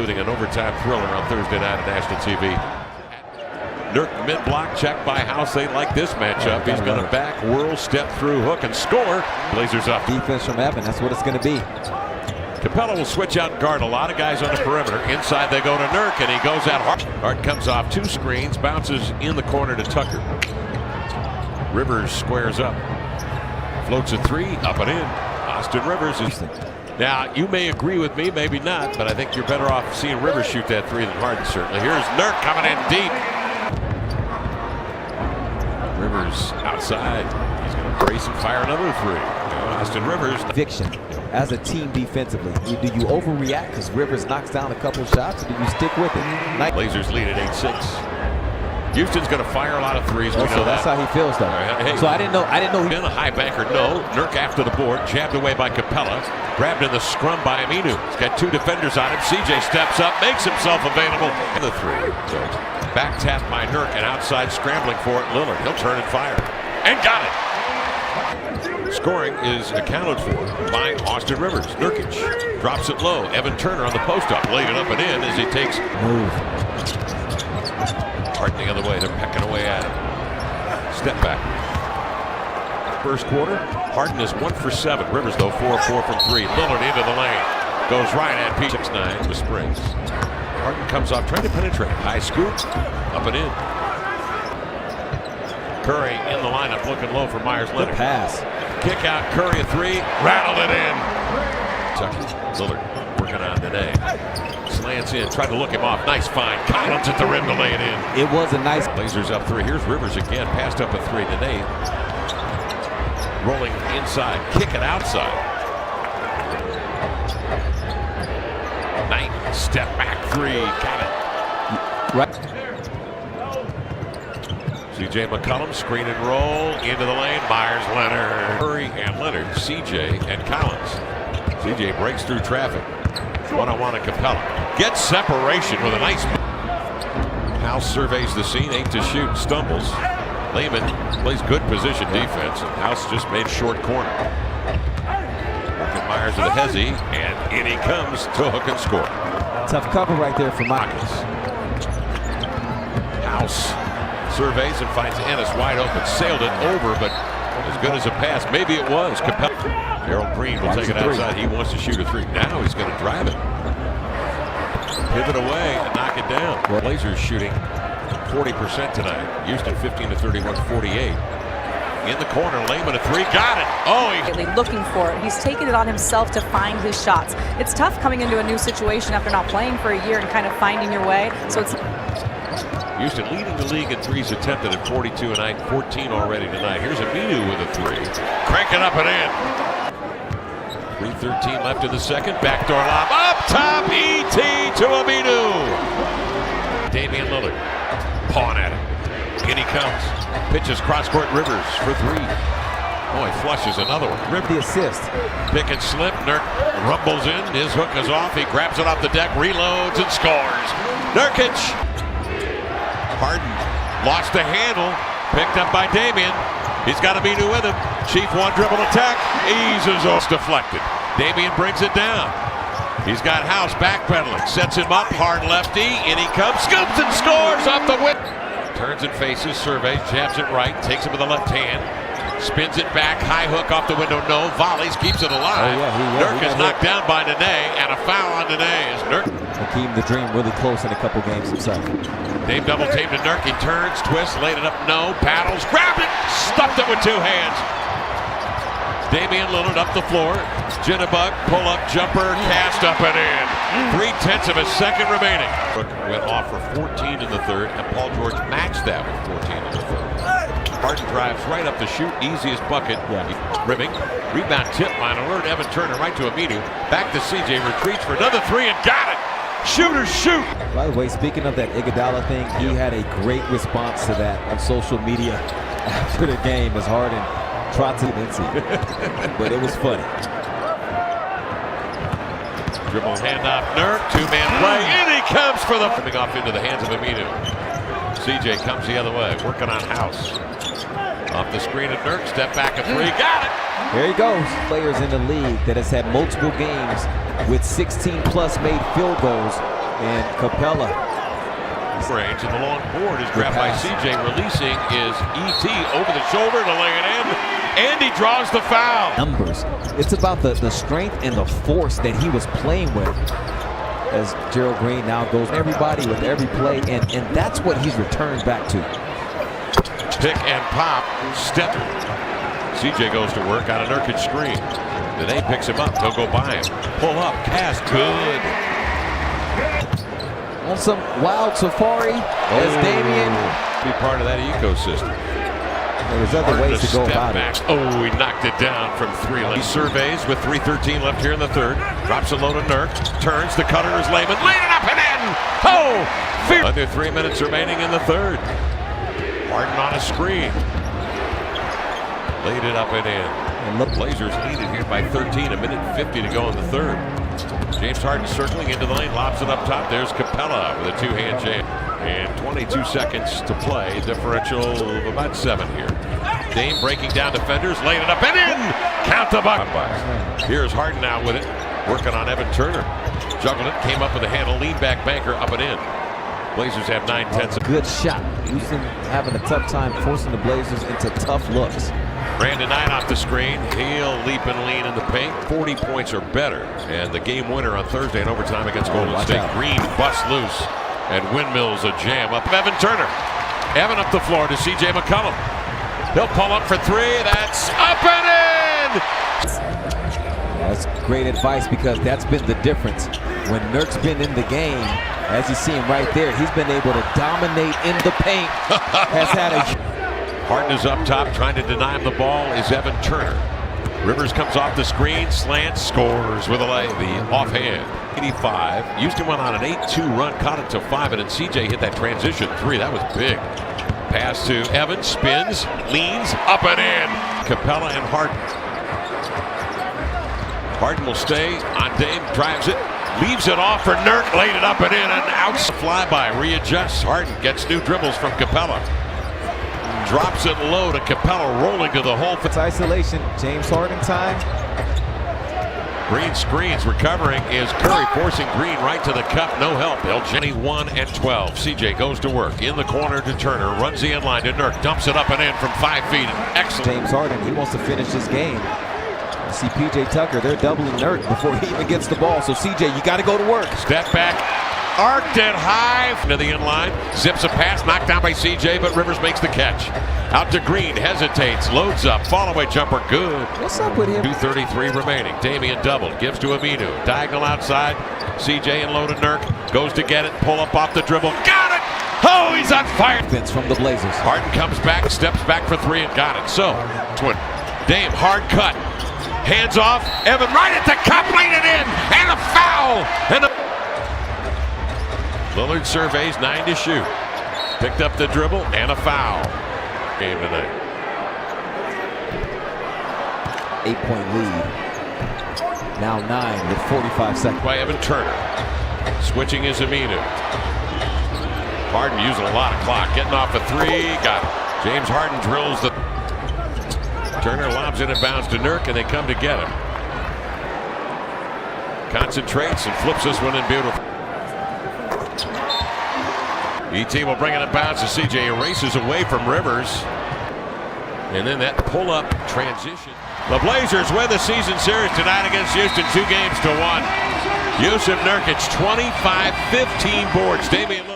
including an overtime thriller on Thursday night on national TV. Nurk mid-block check by House. They like this matchup. He's going to back, whirl, step through, hook, and score. Blazers up. Defense from Evan. That's what it's going to be. Capella will switch out and guard a lot of guys on the perimeter. Inside they go to Nurk, and he goes out hard. Hart comes off 2 screens, bounces in the corner to Tucker. Rivers squares up. Floats a 3, up and in. Austin Rivers is... Now, you may agree with me, maybe not, but I think you're better off seeing Rivers shoot that 3 than Harden, certainly. Here's Nurk coming in deep. Rivers outside. He's going to brace and fire another 3. Austin Rivers. Conviction as a team defensively. Do you overreact because Rivers knocks down a couple shots, or do you stick with it? Blazers lead at 8-6. Houston's going to fire a lot of 3s. We know that's that. how he feels, though. Hey, so I didn't know. He in a high banker. No. Nurk after the board. Jabbed away by Capella. Grabbed in the scrum by Aminu. He's got 2 defenders on him. CJ steps up, makes himself available. And the 3. So back tap by Nurk and outside scrambling for it. Lillard. He'll turn and fire. And got it. Scoring is accounted for by Austin Rivers. Nurkic drops it low. Evan Turner on the post-up. Laid it up and in as he takes. Hart the other way. They're pecking away at him. Step back. First quarter, Harden is 1 for 7. Rivers, though, 4 of 4 from 3. Lillard into the lane. Goes right at P. 6-9 with Springs. Harden comes off trying to penetrate. High scoop. Up and in. Curry in the lineup looking low for Myers Leonard. Pass. Kick out. Curry a 3. Rattled it in. Lillard working on Nene. Slants in. Tried to look him off. Nice find. Collins at the rim to lay it in. It was a nice. Blazers up 3. Here's Rivers again. Passed up a 3. Nene rolling inside. Kick it outside. Knight step back 3. Got it. Right. CJ McCollum screen and roll into the lane. Myers Leonard. Curry and Leonard. CJ and Collins. CJ breaks through traffic. One-on-one at Capella. Gets separation with a nice. House surveys the scene. 8 to shoot. Stumbles. Lehman plays good position defense. And House just made short corner. Working Myers with a hezzy. And in he comes to hook and score. Tough cover right there for Myers. House surveys and finds Ennis wide open. Sailed it over, but as good as a pass. Maybe it was. Capella. Gerald Green will take it outside. He wants to shoot a 3. Now he's going to drive it. Pivot away and knock it down. Blazers shooting 40% tonight. Houston 15 to 31, 48. In the corner, Lehman a 3. Got it. Oh, he's looking for it. He's taken it on himself to find his shots. It's tough coming into a new situation after not playing for a year and kind of finding your way. So it's Houston leading the league in 3s attempted at 42 a night, 14 already tonight. Here's Aminu with a 3. Crank it up and in. 3:13 left in the second. Backdoor lob up top. E.T. to Aminu. Damian Lillard. Pawing at him. In he comes. Pitches cross-court Rivers for 3. Oh, he flushes another one. Rip the assist. Pick and slip. Nurk rumbles in. His hook is off. He grabs it off the deck, reloads, and scores. Nurkic. Harden lost the handle. Picked up by Damian. He's got Aminu with him. Chief one dribble attack. Eases off. Deflected. Damian brings it down. He's got House backpedaling. Sets him up. Hard lefty. In he comes. Scoops and scores off the whip. Turns and faces. Surveys. Jabs it right. Takes it with the left hand. Spins it back. High hook off the window. No. Volleys. Keeps it alive. Nurk is knocked down by Nene. And a foul on Nene is Nurk. Hakeem the Dream really close in a couple games himself. Dave double team to Nurk. He turns, twists, laid it up. No. Paddles. Grabbed it. Stuffed it with 2 hands. Damian Lillard up the floor. Jitterbug, pull up, jumper, cast up and in. 3/10 of a second remaining. Went off for 14 in the third, and Paul George matched that with 14 in the third. Harden drives right up the shoot, easiest bucket. Rimming, rebound tip by an alert Evan Turner right to Aminu. Back to CJ, retreats for another 3 and got it. Shooters shoot. By the way, speaking of that Iguodala thing, he had a great response to that on social media after the game as Harden tried to but it was funny. Dribble handoff, Nurk, 2-man play, in he comes for the coming off into the hands of Aminu. CJ comes the other way, working on House. Off the screen at Nurk, step back a 3, got it! There he goes. Players in the league that has had multiple games with 16 plus made field goals And Capella. Range, and the long board is grabbed by CJ. Releasing is E.T. over the shoulder to lay it in. And he draws the foul. Numbers. It's about the strength and the force that he was playing with. As Gerald Green now goes everybody with every play, and that's what he's returned back to. Pick and pop. Step. CJ goes to work on a Nurkic screen. Dene picks him up. He'll go by him. Pull up. Pass. Good. On some wild safari as Damian. Be part of that ecosystem. There's other ways to go about back. it. Oh, he knocked it down from 3. He surveys with 3:13 left here in the third. Drops a low to Nurk. Turns. The cutter is Layman. Laid it up and in. Oh! Under 3 minutes remaining in the third. Harden on a screen. Laid it up and in. And the Blazers lead it here by 13. 1:50 to go in the third. James Harden circling into the lane. Lobs it up top. There's Capella with a two-hand jam. And 22 seconds to play. Differential of about 7 here. Dame breaking down defenders. Laid it up and in. Count the bucket. Here's Harden now with it. Working on Evan Turner. Juggled it. Came up with a handle. Lean back banker up and in. Blazers have 9/10. Good shot. Houston having a tough time forcing the Blazers into tough looks. Brandon Knight off the screen. He'll leap and lean in the paint. 40 points or better. And the game winner on Thursday in overtime against Golden State. Out. Green busts loose. And windmills a jam up. Evan Turner. Evan up the floor to C.J. McCollum. He'll pull up for 3. That's up and in! That's great advice, because that's been the difference. When Nurk's been in the game, as you see him right there, he's been able to dominate in the paint. Has had a... Harden is up top, trying to deny him the ball is Evan Turner. Rivers comes off the screen, slants, scores with a lay, the offhand. 85. Houston went on an 8-2 run, caught it to 5, and then CJ hit that transition 3. That was big. Pass to Evans, spins, leans, up and in. Capella and Harden. Harden will stay on Dame, drives it, leaves it off for Nurk, laid it up and in, and out. Flyby, readjusts. Harden gets new dribbles from Capella. Drops it low to Capella, rolling to the hole. It's isolation. James Harden time. Green screens, recovering is Curry, forcing Green right to the cup. No help. They'll 21 and 12. CJ goes to work in the corner to Turner, runs the inline to Nurk, dumps it up and in from 5 feet. Excellent. James Harden, he wants to finish this game. You see PJ Tucker, they're doubling Nurk before he even gets the ball. So CJ, you got to go to work. Step back. Arced it high to the inline. Zips a pass, knocked down by CJ, but Rivers makes the catch. Out to Green, hesitates, loads up, fall-away jumper, good. What's up with him? 2:33 remaining. Damian doubled, gives to Aminu. Diagonal outside. CJ and low to Nurk. Goes to get it, pull up off the dribble. Got it! Oh, he's on fire! Vince from the Blazers. Harden comes back, steps back for 3 and got it. So, Dame, hard cut. Hands off. Evan right at the cup, laid it in, and a foul! And Lillard surveys, 9 to shoot. Picked up the dribble and a foul. Game tonight. 8-point lead. Now 9 with 45 seconds. By Evan Turner. Switching is Aminu. Harden using a lot of clock. Getting off a 3. Got it. James Harden drills the... Turner lobs it and bounds to Nurk, and they come to get him. Concentrates and flips this one in beautiful. E.T. will bring it in bounds to CJ. Erases away from Rivers. And then that pull-up transition. The Blazers win the season series tonight against Houston, 2-1. Jusuf Nurkic, 25-15 boards. Damian